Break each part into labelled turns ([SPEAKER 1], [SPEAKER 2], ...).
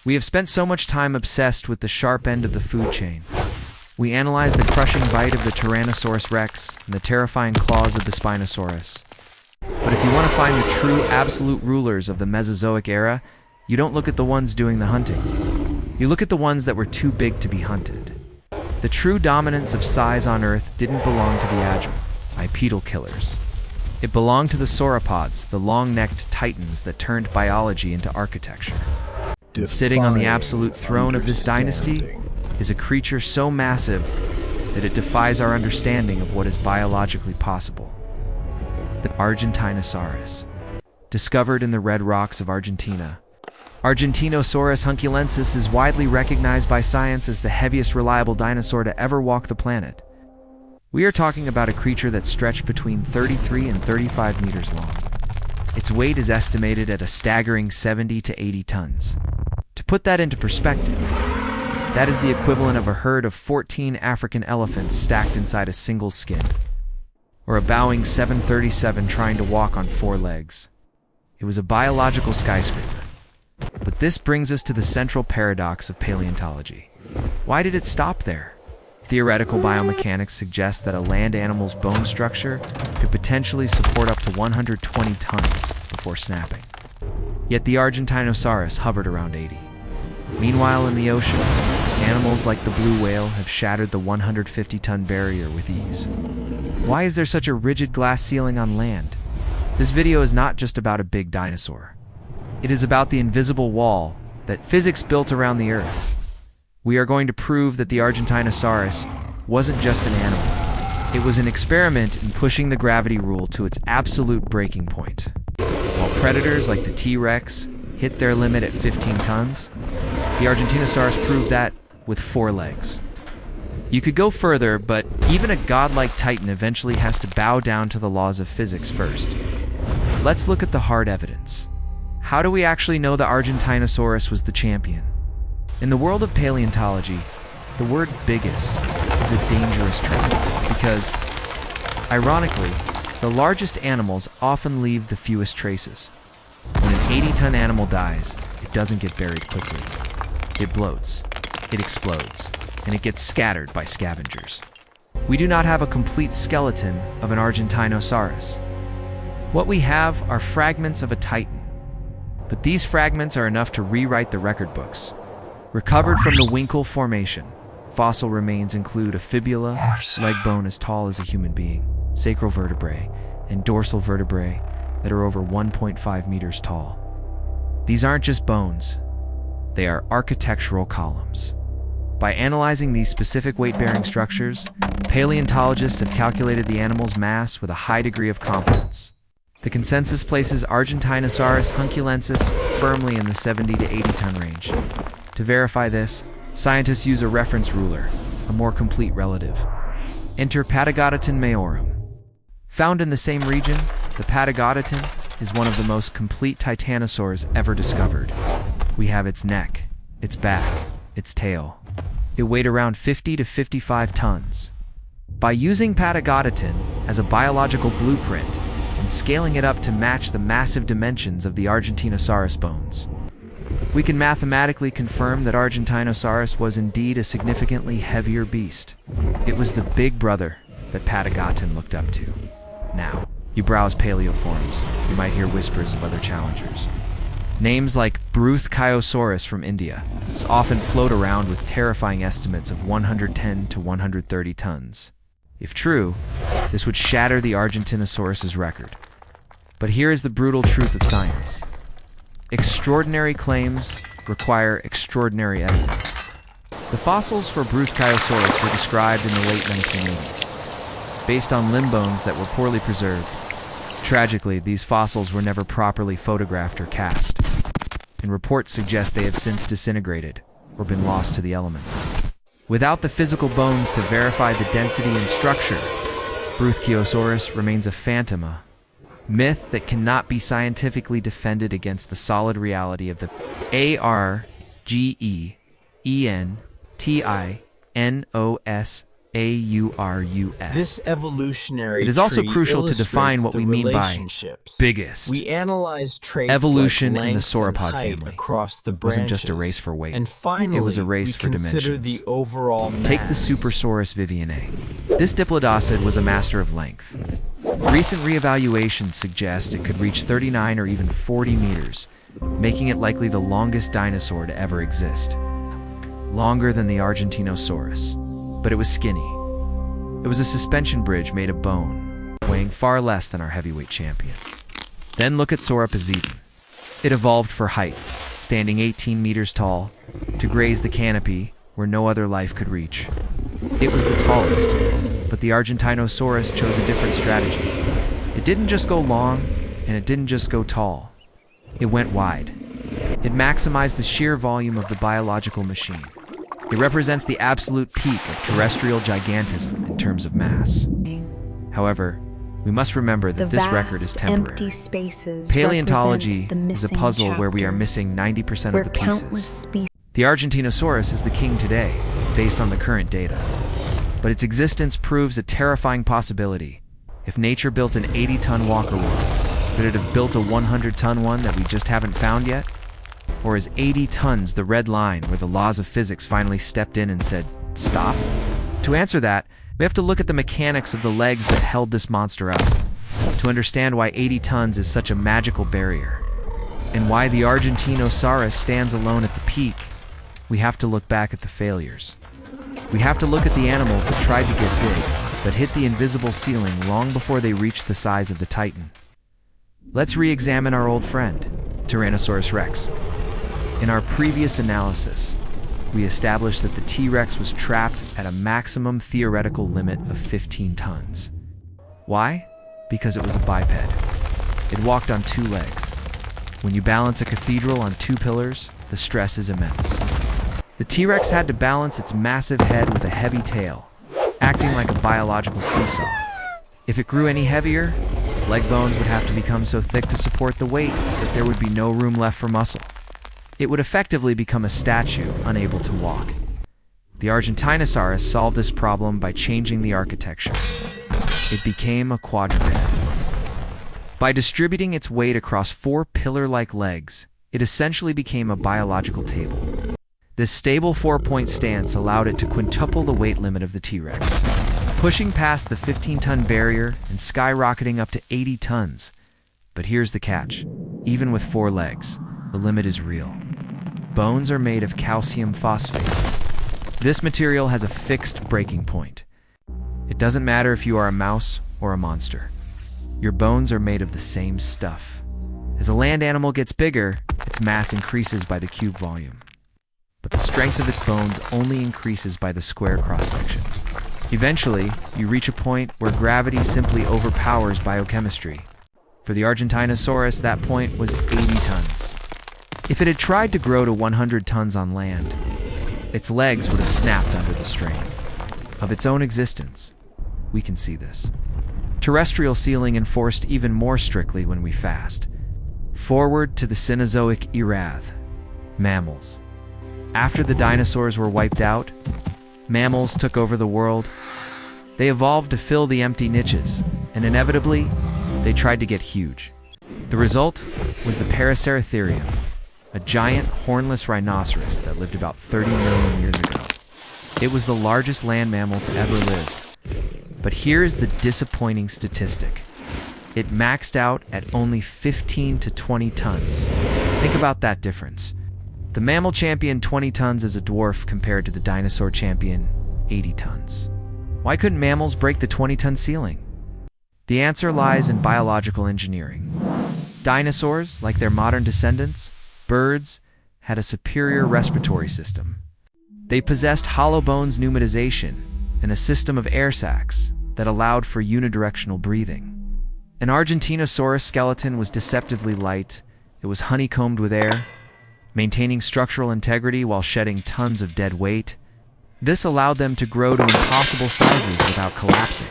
[SPEAKER 1] We have spent so much time obsessed with the sharp end of the food chain. We analyze the crushing bite of the Tyrannosaurus rex and the terrifying claws of the Spinosaurus. But if you want to find the true absolute rulers of the Mesozoic era, you don't look at the ones doing the hunting. You look at the ones that were too big to be hunted. The true dominance of size on Earth didn't belong to the agile, bipedal killers. It belonged to the sauropods, the long-necked titans that turned biology into architecture. And sitting on the absolute throne of this dynasty is a creature so massive that it defies our understanding of what is biologically possible. The Argentinosaurus, discovered in the red rocks of Argentina. Argentinosaurus hunculensis is widely recognized by science as the heaviest reliable dinosaur to ever walk the planet. We are talking about a creature that stretched between 33 and 35 meters long. Its weight is estimated at a staggering 70 to 80 tons. To put that into perspective, that is the equivalent of a herd of 14 African elephants stacked inside a single skin, or a bowing 737 trying to walk on 4 legs. It was a biological skyscraper. But this brings us to the central paradox of paleontology. Why did it stop there? Theoretical biomechanics suggests that a land animal's bone structure could potentially support up to 120 tons before snapping. Yet the Argentinosaurus hovered around 80. Meanwhile, in the ocean, animals like the blue whale have shattered the 150-ton barrier with ease. Why is there such a rigid glass ceiling on land? This video is not just about a big dinosaur. It is about the invisible wall that physics built around the Earth. We are going to prove that the Argentinosaurus wasn't just an animal. It was an experiment in pushing the gravity rule to its absolute breaking point. While predators like the T-Rex hit their limit at 15 tons, the Argentinosaurus proved that with 4 legs. You could go further, but even a godlike titan eventually has to bow down to the laws of physics first. Let's look at the hard evidence. How do we actually know the Argentinosaurus was the champion? In the world of paleontology, the word biggest is a dangerous term because, ironically, the largest animals often leave the fewest traces. When an 80-ton animal dies, it doesn't get buried quickly. It bloats, it explodes, and it gets scattered by scavengers. We do not have a complete skeleton of an Argentinosaurus. What we have are fragments of a titan. But these fragments are enough to rewrite the record books. Recovered from the Huincul Formation, fossil remains include a fibula, leg bone as tall as a human being, sacral vertebrae, and dorsal vertebrae that are over 1.5 meters tall. These aren't just bones, they are architectural columns. By analyzing these specific weight-bearing structures, paleontologists have calculated the animal's mass with a high degree of confidence. The consensus places Argentinosaurus hunculensis firmly in the 70 to 80 ton range. To verify this, scientists use a reference ruler, a more complete relative. Enter Patagotitan majorum. Found in the same region, the Patagotitan is one of the most complete titanosaurs ever discovered. We have its neck, its back, its tail. It weighed around 50 to 55 tons. By using Patagotitan as a biological blueprint, and scaling it up to match the massive dimensions of the Argentinosaurus bones, we can mathematically confirm that Argentinosaurus was indeed a significantly heavier beast. It was the big brother that Patagotitan looked up to. Now, you browse paleoforums, you might hear whispers of other challengers. Names like Bruhathkayosaurus from India often float around with terrifying estimates of 110 to 130 tons. If true, this would shatter the Argentinosaurus's record. But here is the brutal truth of science. Extraordinary claims require extraordinary evidence. The fossils for Bruhathkayosaurus were described in the late 1980s, based on limb bones that were poorly preserved. Tragically, these fossils were never properly photographed or cast, and reports suggest they have since disintegrated or been lost to the elements. Without the physical bones to verify the density and structure, Bruhathkayosaurus remains a phantom, a myth that cannot be scientifically defended against the solid reality of the Argentinosaurus A-U-R-U-S.
[SPEAKER 2] This evolutionary
[SPEAKER 1] It is also
[SPEAKER 2] tree
[SPEAKER 1] crucial to define what we mean by
[SPEAKER 2] relationships.
[SPEAKER 1] biggest.
[SPEAKER 2] We analyze traits
[SPEAKER 1] Evolution
[SPEAKER 2] like
[SPEAKER 1] in the
[SPEAKER 2] length and
[SPEAKER 1] sauropod
[SPEAKER 2] height
[SPEAKER 1] family
[SPEAKER 2] across the branches.
[SPEAKER 1] wasn't just a race for weight.
[SPEAKER 2] And finally,
[SPEAKER 1] it was a race for
[SPEAKER 2] we consider
[SPEAKER 1] dimensions.
[SPEAKER 2] the overall mass.
[SPEAKER 1] Take the Supersaurus vivianae. This diplodocid was a master of length. Recent reevaluations suggest it could reach 39 or even 40 meters, making it likely the longest dinosaur to ever exist. Longer than the Argentinosaurus, but it was skinny. It was a suspension bridge made of bone, weighing far less than our heavyweight champion. Then look at Sauropodzetan. It evolved for height, standing 18 meters tall, to graze the canopy where no other life could reach. It was the tallest, but the Argentinosaurus chose a different strategy. It didn't just go long, and it didn't just go tall. It went wide. It maximized the sheer volume of the biological machine. It represents the absolute peak of terrestrial gigantism in terms of mass. However, we must remember that this record is temporary. Paleontology is a puzzle where we are missing 90% of the pieces. The Argentinosaurus is the king today, based on the current data. But its existence proves a terrifying possibility. If nature built an 80-ton walker once, could it have built a 100-ton one that we just haven't found yet? Or is 80 tons the red line where the laws of physics finally stepped in and said, stop? To answer that, we have to look at the mechanics of the legs that held this monster up, to understand why 80 tons is such a magical barrier, and why the Argentinosaurus stands alone at the peak. We have to look back at the failures. We have to look at the animals that tried to get big, but hit the invisible ceiling long before they reached the size of the Titan. Let's re-examine our old friend, Tyrannosaurus rex. In our previous analysis, we established that the T-Rex was trapped at a maximum theoretical limit of 15 tons. Why? Because it was a biped. It walked on two legs. When you balance a cathedral on two pillars, the stress is immense. The T-Rex had to balance its massive head with a heavy tail, acting like a biological seesaw. If it grew any heavier, its leg bones would have to become so thick to support the weight that there would be no room left for muscle. It would effectively become a statue, unable to walk. The Argentinosaurus solved this problem by changing the architecture. It became a quadruped. By distributing its weight across four pillar-like legs, it essentially became a biological table. This stable four-point stance allowed it to quintuple the weight limit of the T-Rex, pushing past the 15-ton barrier and skyrocketing up to 80 tons. But here's the catch. Even with four legs, the limit is real. Bones are made of calcium phosphate. This material has a fixed breaking point. It doesn't matter if you are a mouse or a monster. Your bones are made of the same stuff. As a land animal gets bigger, its mass increases by the cube volume. But the strength of its bones only increases by the square cross-section. Eventually, you reach a point where gravity simply overpowers biochemistry. For the Argentinosaurus, that point was 80 tons. If it had tried to grow to 100 tons on land, its legs would have snapped under the strain. Of its own existence, we can see this. Terrestrial Ceiling enforced even more strictly when we fast. Forward to the Cenozoic era, mammals. After the dinosaurs were wiped out, mammals took over the world. They evolved to fill the empty niches, and inevitably, they tried to get huge. The result was the Paraceratherium, a giant hornless rhinoceros that lived about 30 million years ago. It was the largest land mammal to ever live. But here is the disappointing statistic. It maxed out at only 15 to 20 tons. Think about that difference. The mammal champion 20 tons is a dwarf compared to the dinosaur champion 80 tons. Why couldn't mammals break the 20-ton ceiling? The answer lies in biological engineering. Dinosaurs, like their modern descendants, birds, had a superior respiratory system. They possessed hollow bones pneumatization and a system of air sacs that allowed for unidirectional breathing. An Argentinosaurus skeleton was deceptively light. It was honeycombed with air, maintaining structural integrity while shedding tons of dead weight. This allowed them to grow to impossible sizes without collapsing.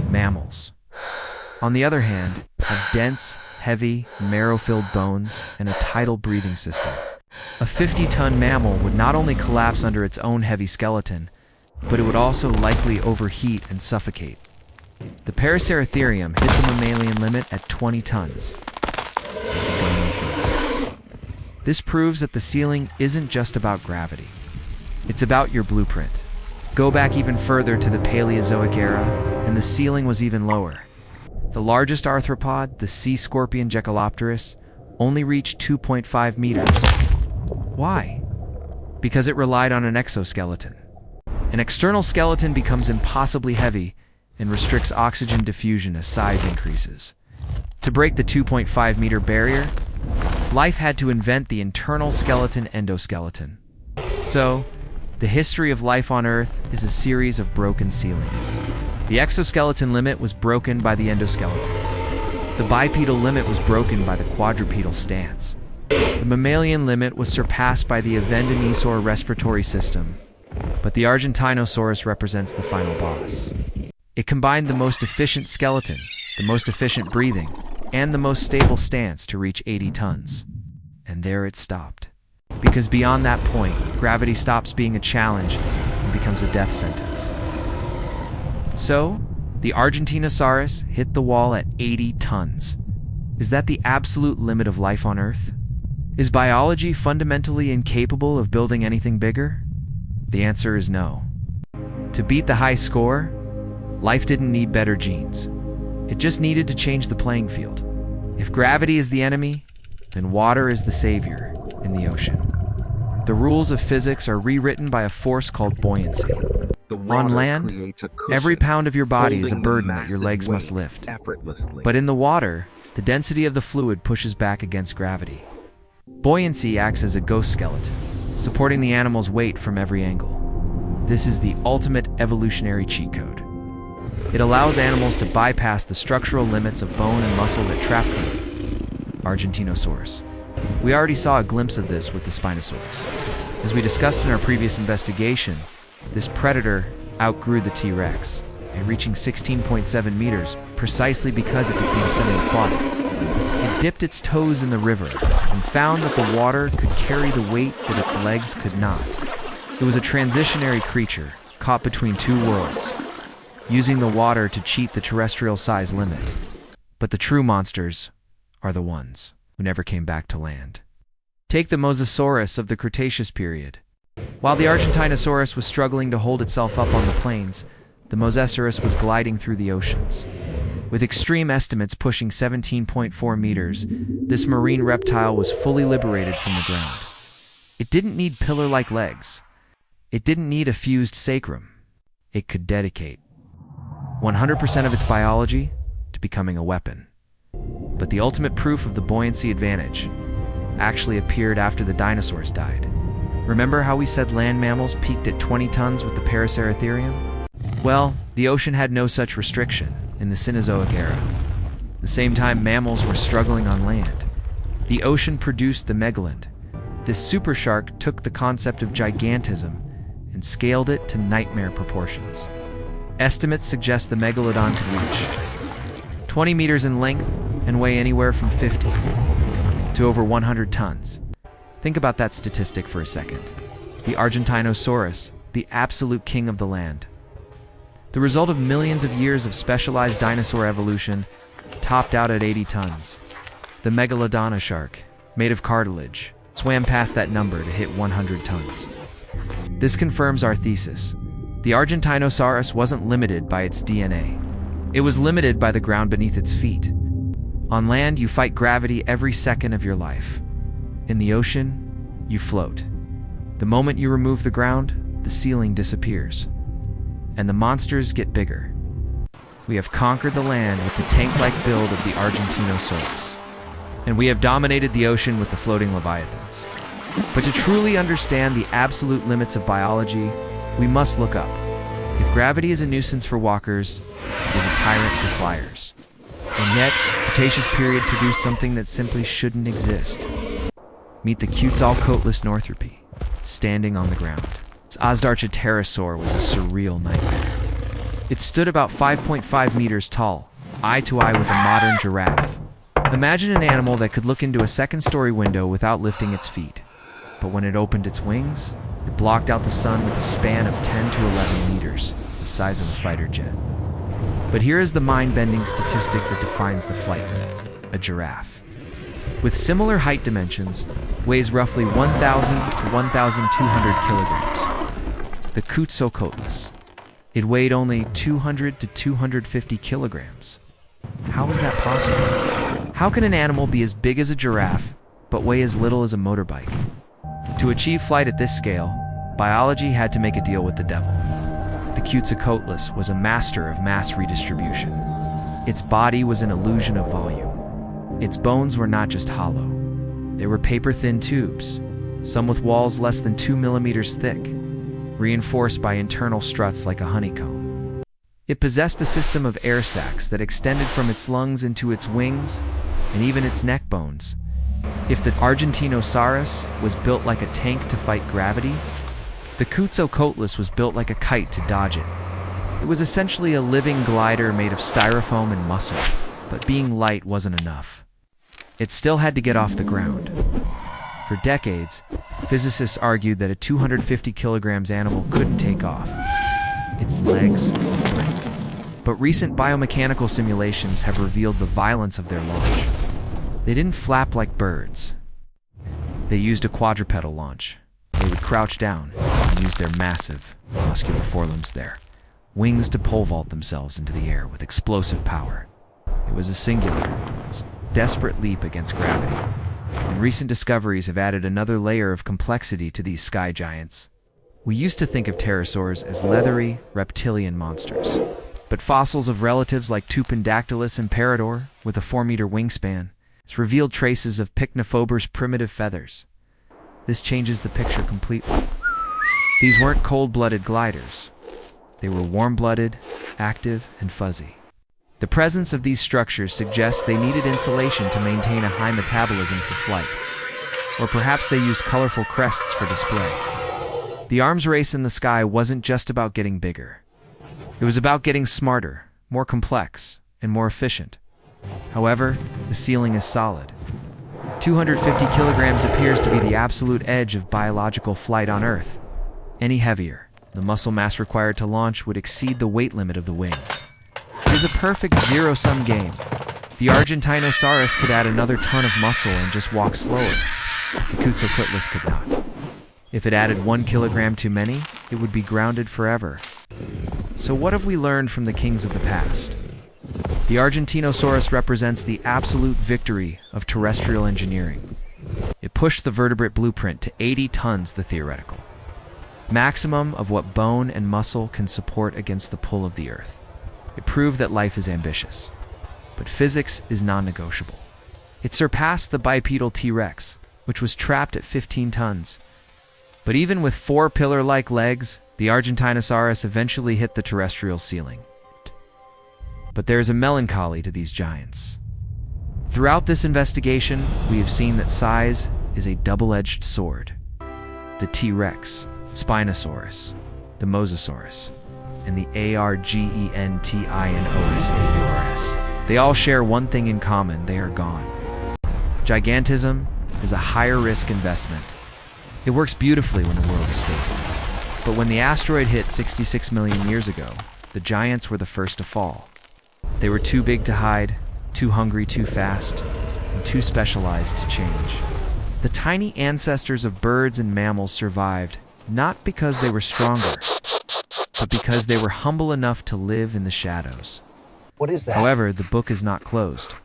[SPEAKER 1] Mammals, on the other hand, have dense, heavy, marrow-filled bones and a tidal breathing system. A 50-ton mammal would not only collapse under its own heavy skeleton, but it would also likely overheat and suffocate. The Paraceratherium hit the mammalian limit at 20 tons. It could go no further. This proves that the ceiling isn't just about gravity. It's about your blueprint. Go back even further to the Paleozoic era, and the ceiling was even lower. The largest arthropod, the sea scorpion Geckolopterus, only reached 2.5 meters. Why? Because it relied on an exoskeleton. An external skeleton becomes impossibly heavy and restricts oxygen diffusion as size increases. To break the 2.5-meter barrier, life had to invent the internal skeleton endoskeleton. So, the history of life on Earth is a series of broken ceilings. The exoskeleton limit was broken by the endoskeleton. The bipedal limit was broken by the quadrupedal stance. The mammalian limit was surpassed by the Dinosaur respiratory system, but the Argentinosaurus represents the final boss. It combined the most efficient skeleton, the most efficient breathing, and the most stable stance to reach 80 tons. And there it stopped. Because beyond that point, gravity stops being a challenge and becomes a death sentence. So, the Argentinosaurus hit the wall at 80 tons. Is that the absolute limit of life on Earth? Is biology fundamentally incapable of building anything bigger? The answer is no. To beat the high score, life didn't need better genes. It just needed to change the playing field. If gravity is the enemy, then water is the savior in the ocean. The rules of physics are rewritten by a force called buoyancy. On land, every pound of your body is a burden that your legs must lift. But in the water, the density of the fluid pushes back against gravity. Buoyancy acts as a ghost skeleton, supporting the animal's weight from every angle. This is the ultimate evolutionary cheat code. It allows animals to bypass the structural limits of bone and muscle that trap them. Argentinosaurus. We already saw a glimpse of this with the Spinosaurus. As we discussed in our previous investigation, this predator outgrew the T-Rex, reaching 16.7 meters precisely because it became semi-aquatic. It dipped its toes in the river and found that the water could carry the weight that its legs could not. It was a transitionary creature caught between two worlds, using the water to cheat the terrestrial size limit. But the true monsters are the ones who never came back to land. Take the Mosasaurus of the Cretaceous period. While the Argentinosaurus was struggling to hold itself up on the plains, the Mosasaurus was gliding through the oceans. With extreme estimates pushing 17.4 meters, this marine reptile was fully liberated from the ground. It didn't need pillar-like legs. It didn't need a fused sacrum. It could dedicate 100% of its biology to becoming a weapon. But the ultimate proof of the buoyancy advantage actually appeared after the dinosaurs died. Remember how we said land mammals peaked at 20 tons with the Paraceratherium? Well, the ocean had no such restriction in the Cenozoic era. At the same time mammals were struggling on land, the ocean produced the megalod. This super shark took the concept of gigantism and scaled it to nightmare proportions. Estimates suggest the megalodon could reach 20 meters in length and weigh anywhere from 50 to over 100 tons. Think about that statistic for a second. The Argentinosaurus, the absolute king of the land. The result of millions of years of specialized dinosaur evolution, topped out at 80 tons. The megalodon shark, made of cartilage, swam past that number to hit 100 tons. This confirms our thesis. The Argentinosaurus wasn't limited by its DNA. It was limited by the ground beneath its feet. On land, you fight gravity every second of your life. In the ocean, you float. The moment you remove the ground, the ceiling disappears. And the monsters get bigger. We have conquered the land with the tank-like build of the Argentinosaurus. And we have dominated the ocean with the floating leviathans. But to truly understand the absolute limits of biology, we must look up. If gravity is a nuisance for walkers, it is a tyrant for flyers. And yet, the Cretaceous period produced something that simply shouldn't exist. Meet the Quetzalcoatlus northropy, standing on the ground. Its Ozdarcha pterosaur was a surreal nightmare. It stood about 5.5 meters tall, eye to eye with a modern giraffe. Imagine an animal that could look into a second-story window without lifting its feet. But when it opened its wings, It blocked out the sun with a span of 10 to 11 meters, the size of a fighter jet. But here is the mind-bending statistic that defines the flight limit: a giraffe. With similar height dimensions, weighs roughly 1,000 to 1,200 kilograms. The Huincul. It weighed only 200 to 250 kilograms. How is that possible? How can an animal be as big as a giraffe, but weigh as little as a motorbike? To achieve flight at this scale, biology had to make a deal with the devil. The Huincul was a master of mass redistribution. Its body was an illusion of volume. Its bones were not just hollow. They were paper-thin tubes, some with walls less than 2 millimeters thick, reinforced by internal struts like a honeycomb. It possessed a system of air sacs that extended from its lungs into its wings and even its neck bones. If the Argentinosaurus was built like a tank to fight gravity, the Huincul was built like a kite to dodge it. It was essentially a living glider made of styrofoam and muscle, but being light wasn't enough. It still had to get off the ground. For decades, physicists argued that a 250 kilograms animal couldn't take off. Its legs would break. But recent biomechanical simulations have revealed the violence of their launch. They didn't flap like birds. They used a quadrupedal launch. They would crouch down and use their massive, muscular forelimbs there, wings to pole vault themselves into the air with explosive power. It was a singular, desperate leap against gravity, and recent discoveries have added another layer of complexity to these sky giants. We used to think of pterosaurs as leathery, reptilian monsters, but fossils of relatives like Tupandactylus and Parador, with a 4-meter wingspan, has revealed traces of Pycnophober's primitive feathers. This changes the picture completely. These weren't cold-blooded gliders. They were warm-blooded, active, and fuzzy. The presence of these structures suggests they needed insulation to maintain a high metabolism for flight. Or perhaps they used colorful crests for display. The arms race in the sky wasn't just about getting bigger. It was about getting smarter, more complex, and more efficient. However, the ceiling is solid. 250 kilograms appears to be the absolute edge of biological flight on Earth. Any heavier, the muscle mass required to launch would exceed the weight limit of the wings. It is a perfect zero-sum game. The Argentinosaurus could add another ton of muscle and just walk slower. The Huincul could not. If it added 1 kilogram too many, it would be grounded forever. So what have we learned from the kings of the past? The Argentinosaurus represents the absolute victory of terrestrial engineering. It pushed the vertebrate blueprint to 80 tons, the theoretical maximum of what bone and muscle can support against the pull of the Earth. It proved that life is ambitious, but physics is non-negotiable. It surpassed the bipedal T-Rex, which was trapped at 15 tons. But even with 4 pillar-like legs, the Argentinosaurus eventually hit the terrestrial ceiling. But there is a melancholy to these giants. Throughout this investigation, we have seen that size is a double-edged sword. The T-Rex, Spinosaurus, the Mosasaurus, and the Argentinosaurus. They all share one thing in common: they are gone. Gigantism is a higher-risk investment. It works beautifully when the world is stable. But when the asteroid hit 66 million years ago, the giants were the first to fall. They were too big to hide, too hungry too fast, and too specialized to change. The tiny ancestors of birds and mammals survived, not because they were stronger, but because they were humble enough to live in the shadows.
[SPEAKER 3] What is that?
[SPEAKER 1] However, the book is not closed.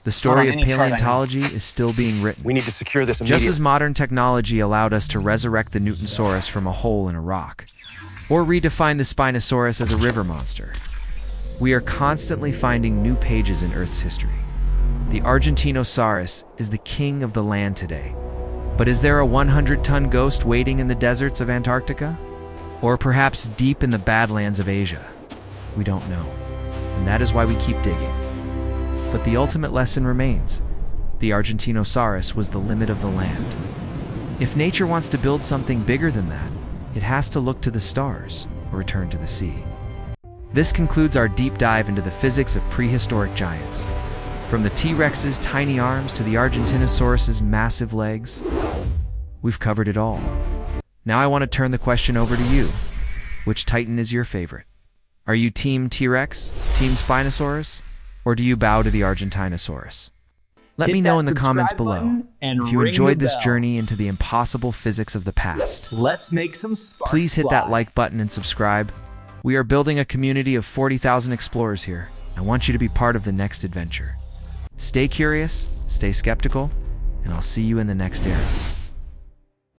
[SPEAKER 1] The story of paleontology is still being written.
[SPEAKER 3] We need to secure this immediately.
[SPEAKER 1] Just as modern technology allowed us to resurrect the Newtonsaurus from a hole in a rock, or redefine the Spinosaurus as a river monster, we are constantly finding new pages in Earth's history. The Argentinosaurus is the king of the land today. But is there a 100-ton ghost waiting in the deserts of Antarctica? Or perhaps deep in the badlands of Asia? We don't know. And that is why we keep digging. But the ultimate lesson remains. The Argentinosaurus was the limit of the land. If nature wants to build something bigger than that, it has to look to the stars or return to the sea. This concludes our deep dive into the physics of prehistoric giants. From the T-Rex's tiny arms to the Argentinosaurus's massive legs, we've covered it all. Now I want to turn the question over to you. Which Titan is your favorite? Are you Team T-Rex, Team Spinosaurus, or do you bow to the Argentinosaurus? Let me know in the comments below if you enjoyed this journey into the impossible physics of the past.
[SPEAKER 2] Let's make some sparks
[SPEAKER 1] Please hit that
[SPEAKER 2] fly.
[SPEAKER 1] like button and subscribe. We are building a community of 40,000 explorers here. I want you to be part of the next adventure. Stay curious, stay skeptical, and I'll see you in the next era.